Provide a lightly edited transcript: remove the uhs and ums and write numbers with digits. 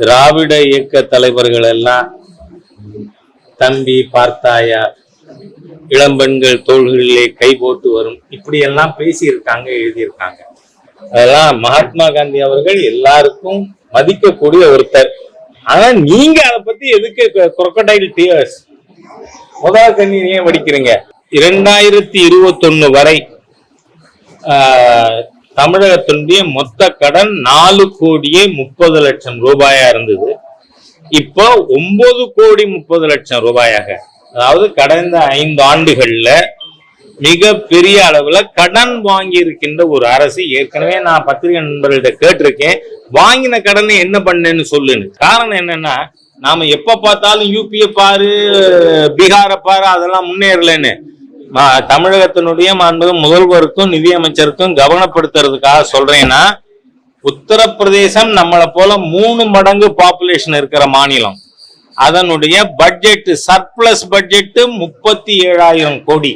திராவிட இயக்க தலைவர்கள் எல்லாம் தம்பி பார்த்தாயா, இளம்பெண்கள் தோள்களிலே கை போட்டு வரும், இப்படி எல்லாம் பேசியிருக்காங்க, எழுதியிருக்காங்க. அதெல்லாம் மகாத்மா காந்தி அவர்கள் எல்லாருக்கும் மதிக்கக்கூடிய ஒருத்தர். ஆனா நீங்க அதை பத்தி எதுக்கு crocodile tears முதல் கண்ணீர் ஏன் வடிக்கிறீங்க? 2021 வரை தமிழகத்தினுடைய மொத்த கடன் 4,30,00,000 ரூபாயா இருந்தது. இப்போ 9,30,00,000 ரூபாயாக, அதாவது கடந்த 5 ஆண்டுகள்ல மிக பெரிய அளவுல கடன் வாங்கி இருக்கின்ற ஒரு அரசு. ஏற்கனவே நான் பத்திரிகை நண்பர்கள்ட்ட கேட்டிருக்கேன், வாங்கின கடனை என்ன பண்ணேன்னு சொல்லுன்னு. காரணம் என்னன்னா, நாம எப்ப பார்த்தாலும் யூபியை பாரு, பீகாரை பாரு, அதெல்லாம் முன்னேறலன்னு தமிழகத்தினுடைய முதல்வருக்கும் நிதியமைச்சருக்கும் கவனப்படுத்துறதுக்காக சொல்றேன்னா, உத்தரப்பிரதேசம் நம்மளை போல 3 மடங்கு பாப்புலேஷன் இருக்கிற மாநிலம். அதனுடைய பட்ஜெட், சர்ப்ளஸ் பட்ஜெட் 37,000 கோடி.